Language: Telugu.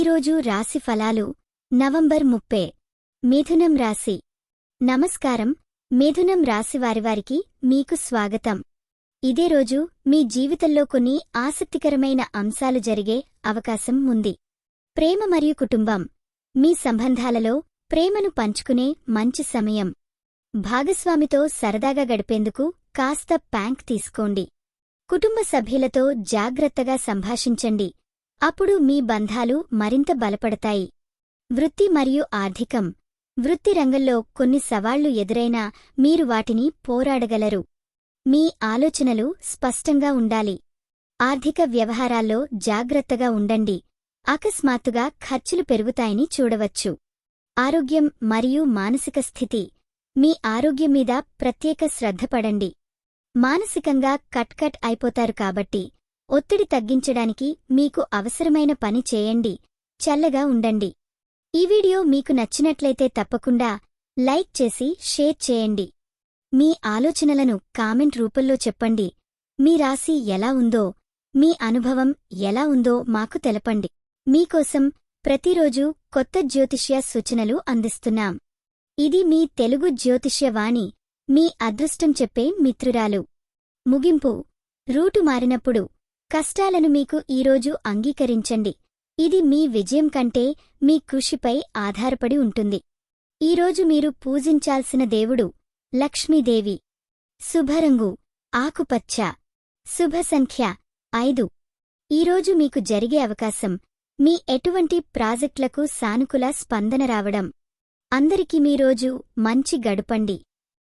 ఈరోజు రాశి ఫలాలు నవంబర్ 30 మిథునం రాశి. నమస్కారం. మిథునం రాశి వారివారికి మీకు స్వాగతం. ఇదే రోజు మీ జీవితంలో కొన్ని ఆసక్తికరమైన అంశాలు జరిగే అవకాశం ఉంది. ప్రేమ మరియు కుటుంబం. మీ సంబంధాలలో ప్రేమను పంచుకునే మంచి సమయం. భాగస్వామితో సరదాగా గడిపేందుకు కాస్త ప్యాంక్ తీసుకోండి. కుటుంబ సభ్యులతో జాగ్రత్తగా సంభాషించండి. అప్పుడు మీ బంధాలు మరింత బలపడతాయి. వృత్తి మరియు ఆర్థికం. వృత్తి రంగంలో కొన్ని సవాళ్లు ఎదురైనా మీరు వాటిని పోరాడగలరు. మీ ఆలోచనలు స్పష్టంగా ఉండాలి. ఆర్థిక వ్యవహారాల్లో జాగ్రత్తగా ఉండండి. అకస్మాత్తుగా ఖర్చులు పెరుగుతాయని చూడవచ్చు. ఆరోగ్యం మరియు మానసిక స్థితి. మీ ఆరోగ్యం మీద ప్రత్యేక శ్రద్ధ పడండి. మానసికంగా కట్ అయిపోతారు కాబట్టి ఒత్తిడి తగ్గించడానికి మీకు అవసరమైన పని చేయండి. చల్లగా ఉండండి. ఈ వీడియో మీకు నచ్చినట్లయితే తప్పకుండా లైక్ చేసి షేర్ చేయండి. మీ ఆలోచనలను కామెంట్ రూపంలో చెప్పండి. మీ రాశి ఎలా ఉందో, మీ అనుభవం ఎలా ఉందో మాకు తెలపండి. మీకోసం ప్రతిరోజూ కొత్త జ్యోతిష్య సూచనలు అందిస్తున్నాం. ఇది మీ తెలుగు జ్యోతిష్య వాణి, మీ అదృష్టం చెప్పే మిత్రురాలు. ముగింపు. రూటు మారినప్పుడు కష్టాలను మీకు ఈరోజు అంగీకరించండి. ఇది మీ విజయం కంటే మీ కృషిపై ఆధారపడి ఉంటుంది. ఈరోజు మీరు పూజించాల్సిన దేవుడు లక్ష్మీదేవి. శుభరంగు ఆకుపచ్చ. శుభ సంఖ్య 5. ఈరోజు మీకు జరిగే అవకాశం మీ ఎటువంటి ప్రాజెక్టులకు సానుకూల స్పందన రావడం. అందరికీ మీ రోజు మంచి గడపండి.